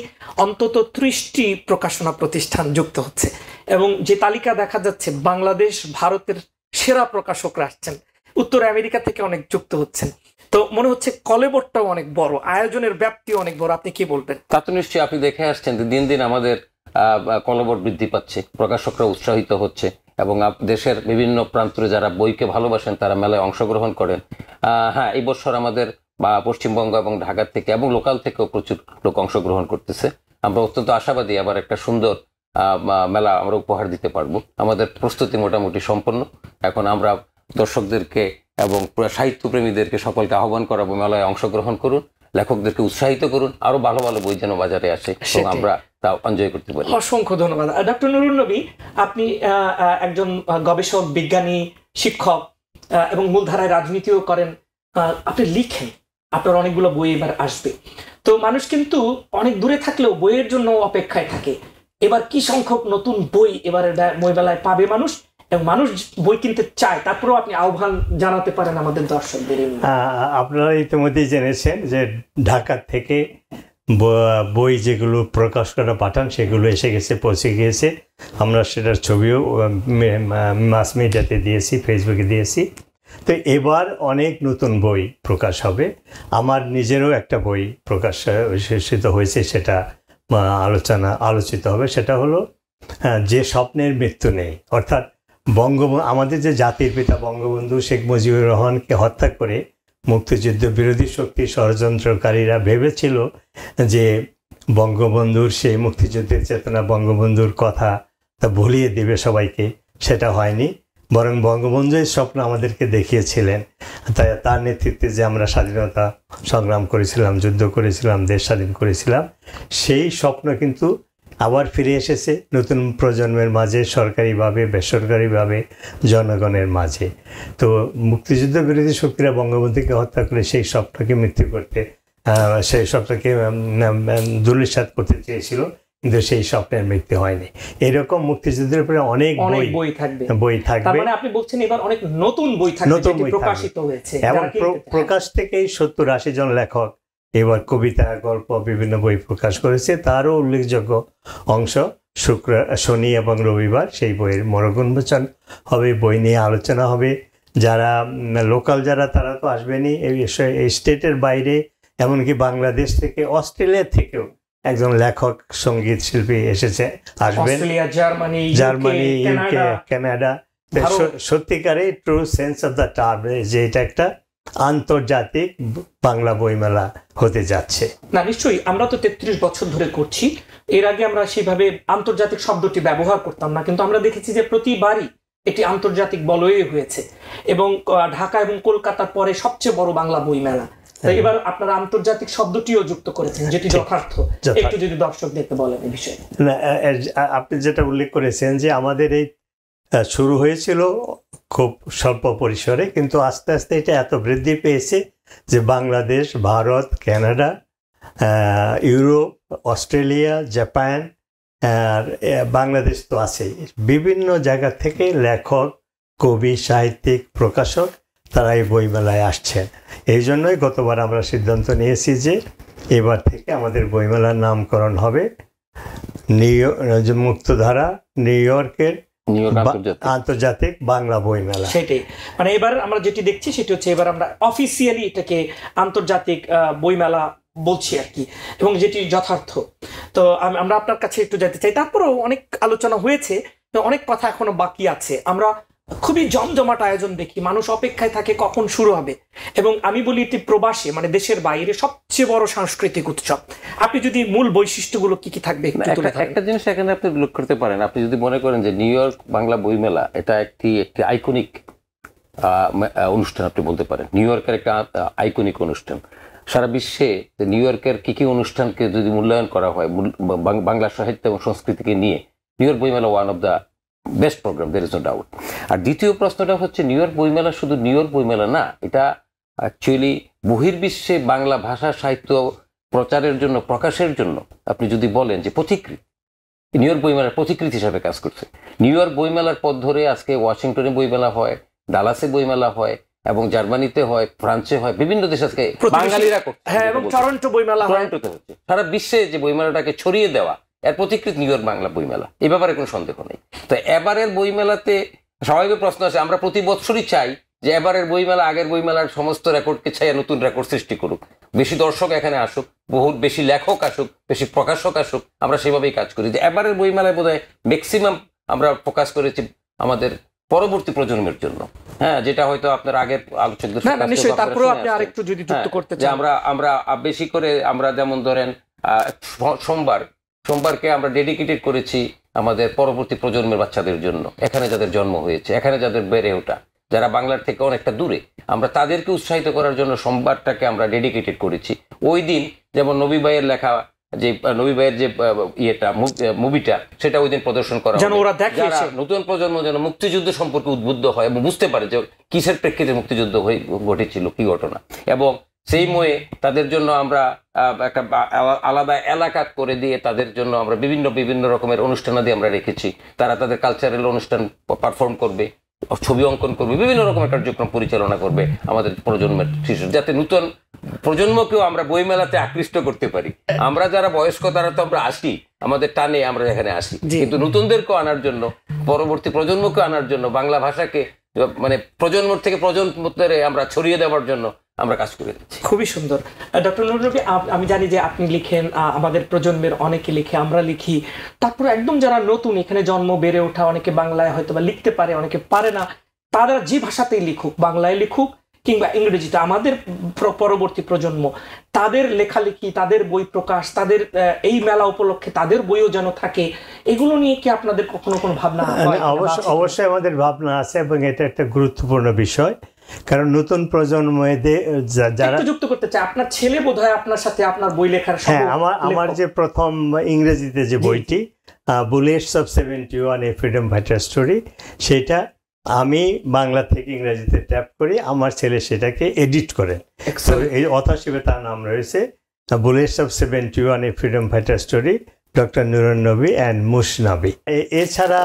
অন্তত 30টি প্রকাশনা প্রতিষ্ঠান যুক্ত হচ্ছে, এবং যে তালিকা দেখা যাচ্ছে বাংলাদেশ ভারতের সেরা প্রকাশকরা আসছেন, উত্তর আমেরিকা থেকে অনেক যুক্ত হচ্ছেন। তো মনে হচ্ছে কলেবরটাও অনেক বড়, আয়োজনের ব্যাপ্তিও অনেক বড়। আপনি কি বলবেন? তা তো নিশ্চয়ই আপনি দেখে আসছেন যে দিন দিন আমাদের কলেবর বৃদ্ধি পাচ্ছে, প্রকাশকরা উৎসাহিত হচ্ছে, এবং দেশের বিভিন্ন প্রান্তরে যারা বইকে ভালোবাসেন তারা মেলায় অংশগ্রহণ করেন। হ্যাঁ, এই বছর আমাদের পশ্চিমবঙ্গ এবং ঢাকা থেকে এবং লোকাল থেকেও প্রচুর লোক অংশগ্রহণ করতেছে। আমরা অত্যন্ত আশাবাদী আবার একটা সুন্দর মেলা আমরা উপহার দিতে পারবো। আমাদের প্রস্তুতি মোটামুটি সম্পন্ন। এখন আমরা দর্শকদেরকে এবং সাহিত্য প্রেমীদেরকে সকলকে আহ্বান করাবো মেলায় অংশগ্রহণ করুন, লেখকদেরকে উৎসাহিত করুন, আরো ভালো ভালো বই যেন বাজারে আসে এবং আমরা তা এনজয় করতে পারি। অসংখ্য ধন্যবাদ। ডক্টর নুরুন নবী, আপনি একজন গবেষক, বিজ্ঞানী, শিক্ষক এবং মূলধারায় রাজনীতিও করেন। আপনি লিখেন, আপনার অনেকগুলো বই এবার আসবে। তো মানুষ কিন্তু অনেক দূরে থাকলেও বইয়ের জন্য অপেক্ষায় থাকে। এবার কি সংখ্যক নতুন বই এবারে বইমেলায় পাবে মানুষ, এবং মানুষ বই কিনতে চায়, তারপরেও আপনি আহ্বান জানাতে পারেন আমাদের দর্শকদের? আপনারা ইতিমধ্যেই জেনেছেন যে ঢাকা থেকে বই যেগুলো প্রকাশকরা পাঠান সেগুলো এসে গেছে, পৌঁছে গিয়েছে। আমরা সেটার ছবিও মাস মিডিয়াতে দিয়েছি, ফেসবুকে দিয়েছি। তো এবার অনেক নতুন বই প্রকাশ হবে। আমার নিজেরও একটা বই প্রকাশিত হয়েছে, সেটা আলোচিত হবে। সেটা হলো যে স্বপ্নের মৃত্যু নেই। অর্থাৎ আমাদের যে জাতির পিতা বঙ্গবন্ধু শেখ মুজিবুর রহমানকে হত্যা করে মুক্তিযুদ্ধ বিরোধী শক্তি ষড়যন্ত্রকারীরা ভেবেছিল যে বঙ্গবন্ধুর সেই মুক্তিযুদ্ধের চেতনা, বঙ্গবন্ধুর কথা তা ভুলিয়ে দেবে সবাইকে। সেটা হয়নি, বরং বঙ্গবন্ধুর স্বপ্ন আমাদেরকে দেখিয়েছিলেন। তাই তার নেতৃত্বে যে আমরা স্বাধীনতা সংগ্রাম করেছিলাম, যুদ্ধ করেছিলাম, দেশ স্বাধীন করেছিলাম, সেই স্বপ্ন কিন্তু আবার ফিরে এসেছে নতুন প্রজন্মের মাঝে, সরকারিভাবে, বেসরকারিভাবে, জনগণের মাঝে। তো মুক্তিযুদ্ধ বিরোধী শক্তিরা বঙ্গবন্ধুকে হত্যা করে সেই স্বপ্নকে মৃত্যু করতে, সেই স্বপ্নকে ধূলিসাৎ করতে চেয়েছিল, কিন্তু সেই স্বপ্নের মৃত্যু হয়নি। এরকম মুক্তিযুদ্ধের উপরে অনেক বই থাকবে। মানে আপনি বলছেন এবার অনেক নতুন বই থাকবে, নতুন বই প্রকাশিত হয়েছে, এবং প্রকাশ থেকেই 70-80 জন লেখক এবার কবিতা, গল্প, বিভিন্ন বই প্রকাশ করেছে। তারও উল্লেখযোগ্য অংশ শনি এবং রবিবার সেই বইয়ের মরক উন্মোচন হবে, বই নিয়ে আলোচনা হবে। যারা লোকাল যারা তারা তো আসবেনই, এই স্টেটের বাইরে, এমনকি বাংলাদেশ থেকে, অস্ট্রেলিয়া থেকেও একজন লেখক, সঙ্গীত শিল্পী আসবেন, জার্মানি, ইউকে, কানাডা। সত্যিকারে true sense of the term যে এটা একটা আন্তর্জাতিক বাংলা বইমেলা হতে যাচ্ছে। না, নিশ্চয়ই। আমরা তো 33 বছর ধরে করছি। এর আগে আমরা সেভাবে আন্তর্জাতিক শব্দটি ব্যবহার করতাম না, কিন্তু আমরা দেখেছি যে প্রতিবারই এটি আন্তর্জাতিক বলয়ে হয়েছে, এবং ঢাকা এবং কলকাতার পরে সবচেয়ে বড় বাংলা বইমেলা। তাই এবার আপনারা আন্তর্জাতিক শব্দটিও যুক্ত করেছেন, যেটি যথার্থ। একটু যদি দর্শকদেরকে বলেন এই বিষয়ে। আপনি যেটা উল্লেখ করেছেন যে আমাদের এই শুরু হয়েছিল খুব স্বল্প পরিসরে, কিন্তু আস্তে আস্তে এটা এত বৃদ্ধি পেয়েছে যে Bangladesh, Bharat, Canada, Europe, Australia, Japan, আর বাংলাদেশ তো আছেই, বিভিন্ন জায়গা থেকে লেখক, কবি, সাহিত্যিক, প্রকাশক তারা এই বইমেলায় আসছেন। এই জন্যই গতবার আমরা সিদ্ধান্ত নিয়েছি যে এবার থেকে আমাদের বইমেলার নামকরণ হবে মুক্তধারা নিউ ইয়র্কের আন্তর্জাতিক বাংলা বইমেলা। সেটাই, মানে এবার আমরা যেটি দেখছি সেটি হচ্ছে এবার আমরা অফিসিয়ালি এটাকে আন্তর্জাতিক বইমেলা বলছি আর কি, এবং যেটি যথার্থ। তো আমরা আপনার কাছে একটু যেতে চাই, তারপরেও অনেক আলোচনা হয়েছে, অনেক কথা এখনো বাকি আছে। আমরা খুবই জমজমাট আয়োজন দেখি, মানুষ অপেক্ষায় থাকে কখন শুরু হবে, এবং আমি বলি এটি প্রবাসে মানে দেশের বাইরে সবচেয়ে বড় সাংস্কৃতিক উৎসব। আপনি যদি মূল বৈশিষ্ট্যগুলো কি কি থাকবে একটা জিনিস এখানে আপনি উল্লেখ করতে পারেন, আপনি যদি মনে করেন যে নিউ ইয়র্ক বাংলা বইমেলা এটা একটি আইকনিক অনুষ্ঠান, আপনি বলতে পারেন নিউ ইয়র্কের একটা আইকনিক অনুষ্ঠান। সারা বিশ্বে নিউ ইয়র্কের কি অনুষ্ঠানকে যদি মূল্যায়ন করা হয় বাংলা সাহিত্য এবং সংস্কৃতিকে নিয়ে, নিউ ইয়র্ক বইমেলা one of the best programme, there is no doubt. আর দ্বিতীয় প্রশ্নটা হচ্ছে নিউ ইয়র্ক বইমেলা শুধু নিউ ইয়র্ক বইমেলা না, এটা অ্যাকচুয়ালি বহির্বিশ্বে বাংলা ভাষা সাহিত্য প্রচারের জন্য, প্রকাশের জন্য আপনি যদি বলেন যে প্রতিকৃতি, নিউ ইয়র্ক বইমেলার প্রতিকৃতি হিসাবে কাজ করছে। নিউ ইয়র্ক বইমেলার পথ ধরে আজকে ওয়াশিংটনে বইমেলা হয়, ডালাসে বইমেলা হয়, এবং জার্মানিতে হয়, ফ্রান্সে হয়, বিভিন্ন দেশে আজকে বাঙালিরা করছে, এবং টরন্টো বইমেলা টরন্টোতে হচ্ছে। সারা বিশ্বে যে বইমেলাটাকে ছড়িয়ে দেওয়া, এর প্রতিকৃতি নিউ ইয়র্ক বাংলা বইমেলা, এ ব্যাপারে কোনো সন্দেহ নেই। তো এবারের বইমেলাতে স্বাভাবিক প্রশ্ন আছে, আমরা প্রতি বছরই চাই যে এবারের বইমেলা আগের বইমেলার সমস্ত রেকর্ডকে ছাইয়া নতুন রেকর্ড সৃষ্টি করুক, বেশি দর্শক এখানে আসুক, বহুত বেশি লেখক আসুক, বেশি প্রকাশক আসুক, আমরা সেভাবেই কাজ করি। যে এবারের বইমেলায় বোধহয় ম্যাক্সিমাম আমরা ফোকাস করেছি আমাদের পরবর্তী প্রজন্মের জন্য, হ্যাঁ, যেটা হয়তো আপনার আগের আলোচকদের আমরা বেশি করে আমরা যেমন ধরেন সোমবারকে আমরা ডেডিকেটেড করেছি আমাদের পরবর্তী প্রজন্মের বাচ্চাদের জন্য, এখানে যাদের জন্ম হয়েছে, এখানে যাদের বেড়ে ওঠা, যারা বাংলার থেকে অনেকটা দূরে, আমরা তাদেরকে উৎসাহিত করার জন্য সোমবারটাকে আমরা ডেডিকেটেড করেছি। ওই দিন যেমন নবী ভাইয়ের লেখা, যে নবী ভাইয়ের যে মুভিটা, সেটা ওই দিন প্রদর্শন করা হবে, নতুন প্রজন্ম যেন মুক্তিযুদ্ধ সম্পর্কে উদ্বুদ্ধ হয় এবং বুঝতে পারে যে কিসের প্রেক্ষিতে মুক্তিযুদ্ধ ঘটেছিল, কি ঘটনা। এবং সেই ময়ে তাদের জন্য আমরা একটা আলাদা এলাকা করে দিয়ে তাদের জন্য আমরা বিভিন্ন রকমের অনুষ্ঠানাদি আমরা রেখেছি। তারা তাদের কালচারাল অনুষ্ঠান পারফর্ম করবে, ছবি অঙ্কন করবে, বিভিন্ন রকমের কার্যক্রম পরিচালনা করবে আমাদের প্রজন্মের শিশু, যাতে নতুন প্রজন্মকেও আমরা বইমেলাতে আকৃষ্ট করতে পারি। আমরা যারা বয়স্ক তারা তো আমরা আসি, আমাদের টানে আমরা এখানে আসি, কিন্তু নতুনদেরকেও আনার জন্য, পরবর্তী প্রজন্মকে আনার জন্য, বাংলা ভাষাকে মানে প্রজন্ম থেকে প্রজন্মে আমরা ছড়িয়ে দেওয়ার জন্য আমরা কাজ করে দিচ্ছি। খুবই সুন্দর। ডক্টর নুরুল নবী, আমি জানি যে আপনি লিখেন, আমাদের প্রজন্মের অনেকে লিখে, আমরা লিখি, তারপর একদম যারা নতুন এখানে জন্ম বেড়ে ওঠা, অনেকে বাংলায় হয়তো বা লিখতে পারে, অনেকে পারে না, তারা যে ভাষাতেই লিখুক, বাংলায় লিখুক কিংবা ইংরেজিতে, আমাদের পরবর্তী প্রজন্ম তাদের লেখালেখি, তাদের বই প্রকাশ, তাদের এই মেলা উপলক্ষে তাদের বইও যেন থাকে, এগুলো নিয়ে কি আপনাদের কখনো কোনো ভাবনা? অবশ্যই আমাদের ভাবনা আছে, এবং এটা একটা গুরুত্বপূর্ণ বিষয়, কারণ নতুন প্রজন্মদের যারা যুক্ত করতে চায়। আপনার ছেলে বোধহয় আপনার সাথে আপনার বই লেখার, হ্যাঁ, আমার যে প্রথম ইংরেজিতে যে বইটি bullets of 71 A freedom fighter story, সেটা আমি বাংলা থেকে ইংরেজিতে ট্যাপ করি, আমার ছেলে সেটাকে এডিট করে, এই অথর হিসেবে তার নাম রয়েছে bullets of 71 A freedom fighter story, doctor Nurul নবী অ্যান্ড মুশনাবি। এছাড়া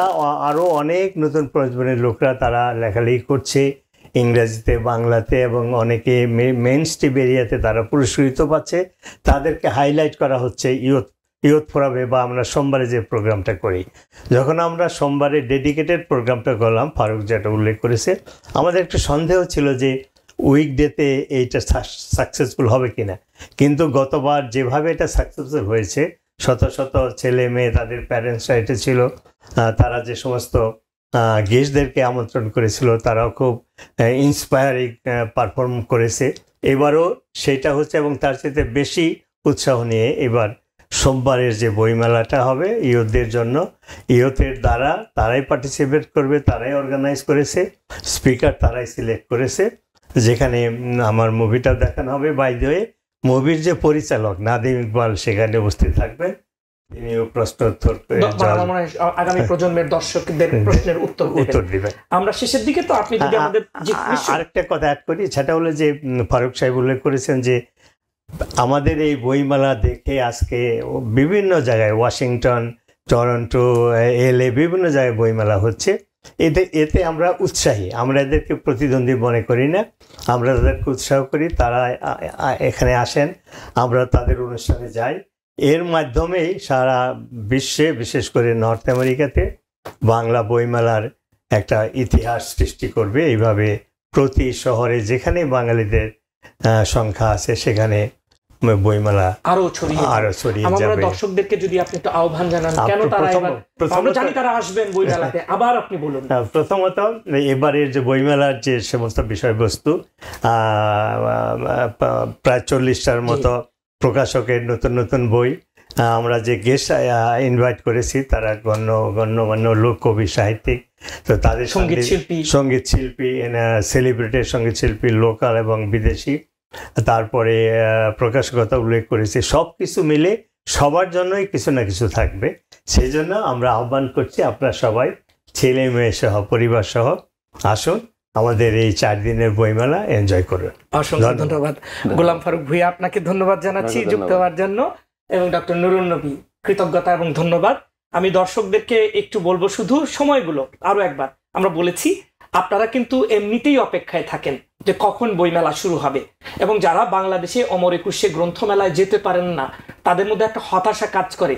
আরও অনেক নতুন প্রজন্মের লোকরা তারা লেখালেখি করছে ইংরেজিতে, বাংলাতে, এবং অনেকে মেইন স্ট্রিম এরিয়াতে তারা পুরস্কৃত পাচ্ছে। তাদেরকে হাইলাইট করা হচ্ছে ইয়ুথ ফোরামে, বা আমরা সোমবারে যে প্রোগ্রামটা করি। যখন আমরা সোমবারে ডেডিকেটেড প্রোগ্রামটা করলাম, ফারুক যেটা উল্লেখ করেছে, আমাদের একটা সন্দেহ ছিল যে উইকডেতে এইটা সাকসেসফুল হবে কিনা, কিন্তু গতবার যেভাবে এটা সাকসেসফুল হয়েছে, শত শত ছেলে মেয়ে, তাদের প্যারেন্টসরা এটা ছিল, তারা যে সমস্ত গেস্টদেরকে আমন্ত্রণ করেছিল তারাও খুব ইন্সপায়ারিং পারফর্ম করেছে। এবারও সেটা হচ্ছে, এবং তার সাথে বেশি উৎসাহ নিয়ে এবার সোমবারের যে বইমেলাটা হবে ইয়ুথদের জন্য, ইয়ুথের দ্বারা তারাই পার্টিসিপেট করবে, তারাই অর্গানাইজ করেছে, স্পিকার তারাই সিলেক্ট করেছে, যেখানে আমার মুভিটাও দেখানো হবে। বাই দ্য ওয়ে, মুভির যে পরিচালক নাদিম ইকবাল সেখানে উপস্থিত থাকবেন, তিনিও প্রশ্ন উত্তর আগামী প্রজন্মের দর্শকদের প্রশ্নের উত্তর দিবেন। আমরা শেষের দিকে তো আপনি যদি আমাদের আরেকটা কথা অ্যাড করি, সেটা হলো যে ফারুক সাহেব উল্লেখ করেছেন যে আমাদের এই বইমেলা দেখে আজকে বিভিন্ন জায়গায়, ওয়াশিংটন, টরন্টো, LA, বিভিন্ন জায়গায় বইমেলা হচ্ছে। এতে আমরা উৎসাহী, আমরা এদেরকে প্রতিদ্বন্দ্বী মনে করি না, আমরা তাদেরকে উৎসাহ করি, তারা এখানে আসেন, আমরা তাদের অনুষ্ঠানে যাই। এর মাধ্যমেই সারা বিশ্বে, বিশেষ করে নর্থ আমেরিকাতে বাংলা বইমেলার একটা ইতিহাস সৃষ্টি করবে। এইভাবে প্রতি শহরে যেখানে বাঙালিদের সংখ্যা আছে সেখানে বইমেলা আরো ছড়িয়ে যাবে। দর্শকদেরকে যদি আপনি একটু আহ্বান জানান, কেন তারা আমরা জানি তারা আসবেন বইমেলাতে, আবার আপনি বলুন। প্রথমত এবারের যে বইমেলার যে সমস্ত বিষয়বস্তু, প্রায় 40টার মতো প্রকাশকের নতুন নতুন বই, আমরা যে গেস্ট ইনভাইট করেছি তারা গণ্যমান্য লোক, কবি, সাহিত্যিক, তো তাদের সঙ্গীত শিল্পী, সেলিব্রিটি সঙ্গীত শিল্পী, লোকাল এবং বিদেশি, তারপরে প্রকাশকতা উল্লেখ করেছি। সব কিছু মিলে সবার জন্যই কিছু না কিছু থাকবে। সেই জন্য আমরা আহ্বান করছি, আপনারা সবাই ছেলে মেয়ে সহ, পরিবার সহ আসুন, আমাদের এই 4 দিনের বইমেলা এনজয় করুন। অসংখ্য ধন্যবাদ গোলাম ফারুক ভূঁইয়া, আপনাকে ধন্যবাদ জানাচ্ছি যুক্ত হওয়ার জন্য, এবং ডক্টর নুরুন নবী কৃতজ্ঞতা এবং ধন্যবাদ। আমি দর্শকদেরকে একটু বলবো শুধু সময়গুলো আরো একবার। আমরা বলেছি আপনারা কিন্তু এমনিতেই অপেক্ষায় থাকেন যে কখন বইমেলা শুরু হবে, এবং যারা বাংলাদেশে অমর একুশে গ্রন্থমেলায় যেতে পারেন না তাদের মধ্যে একটা হতাশা কাজ করে।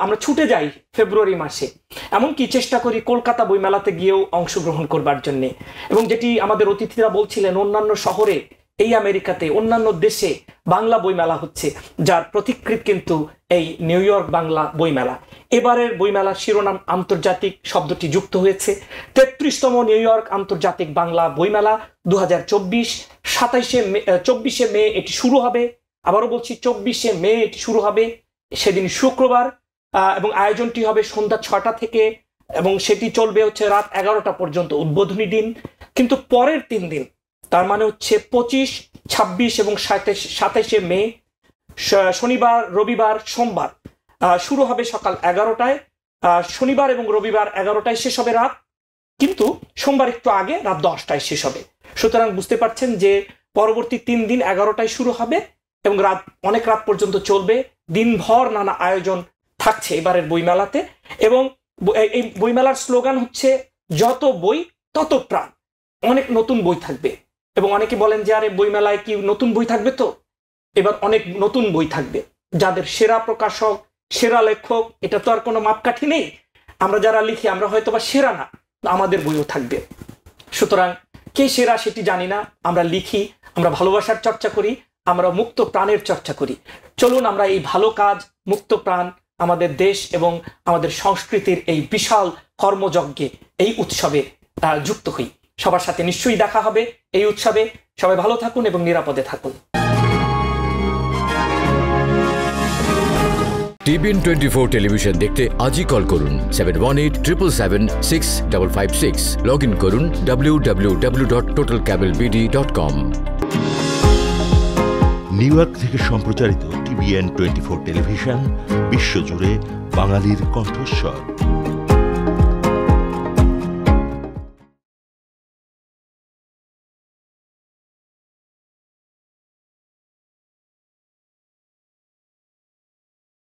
আমরা ছুটে যাই ফেব্রুয়ারি মাসে, এমনকি চেষ্টা করি কলকাতা বইমেলাতে গিয়েও অংশগ্রহণ করবার জন্যে। এবং যেটি আমাদের অতিথিরা বলছিলেন, অন্যান্য শহরে, এই আমেরিকাতে, অন্যান্য দেশে বাংলা বইমেলা হচ্ছে, যার প্রতিকৃত কিন্তু এই নিউ ইয়র্ক বাংলা বইমেলা। এবারের বইমেলার শিরোনাম আন্তর্জাতিক শব্দটি যুক্ত হয়েছে। 33তম নিউ ইয়র্ক আন্তর্জাতিক বাংলা বইমেলা 2024, 24শে মে এটি শুরু হবে। আবারও বলছি, 24শে মে এটি শুরু হবে, সেদিন শুক্রবার, এবং আয়োজনটি হবে সন্ধ্যা 6টা থেকে, এবং সেটি চলবে হচ্ছে রাত 11টা পর্যন্ত উদ্বোধনী দিন। কিন্তু পরের 3 দিন, তার মানে হচ্ছে 25, 26 এবং 27শে মে, শনিবার, রবিবার, সোমবার শুরু হবে সকাল 11টায়, শনিবার এবং রবিবার 11টায় শেষ হবে রাত, কিন্তু সোমবার একটু আগে রাত 10টায় শেষ হবে। সুতরাং বুঝতে পারছেন যে পরবর্তী 3 দিন 11টায় শুরু হবে এবং অনেক রাত পর্যন্ত চলবে। দিনভর নানা আয়োজন থাকছে এবারের বইমেলাতে, এবং এই বইমেলার স্লোগান হচ্ছে যত বই তত প্রাণ। অনেক নতুন বই থাকবে, এবং অনেকে বলেন যে আরে বইমেলায় কি নতুন বই থাকবে? তো এবার অনেক নতুন বই থাকবে, যাদের সেরা প্রকাশক, সেরা লেখক, এটা তো আর কোনো মাপকাঠি নেই। আমরা যারা লিখি আমরা হয়তো বা সেরা না, আমাদের বইও থাকবে। সুতরাং কে সেরা সেটি জানি না, আমরা লিখি, আমরা ভালোবাসার চর্চা করি, আমরা মুক্ত প্রাণের চর্চা করি। চলুন আমরা এই ভালো কাজ, মুক্ত প্রাণ, আমাদের দেশ এবং আমাদের সংস্কৃতির এই বিশাল কর্মযজ্ঞে, এই উৎসবে যুক্ত হই। সবার সাথে নিশ্চয়ই দেখা হবে এই উৎসবে। সবাই ভালো থাকুন এবং নিরাপদে থাকুন। TBN 24 টেলিভিশন দেখতে আজই কল করুন 7187776556। লগ ইন করুন www.totalcablebd.com। নিউ ইয়র্ক থেকে সম্প্রচারিত TBN 24 টেলিভিশন বিশ্বজুড়ে বাঙালির কণ্ঠস্বর।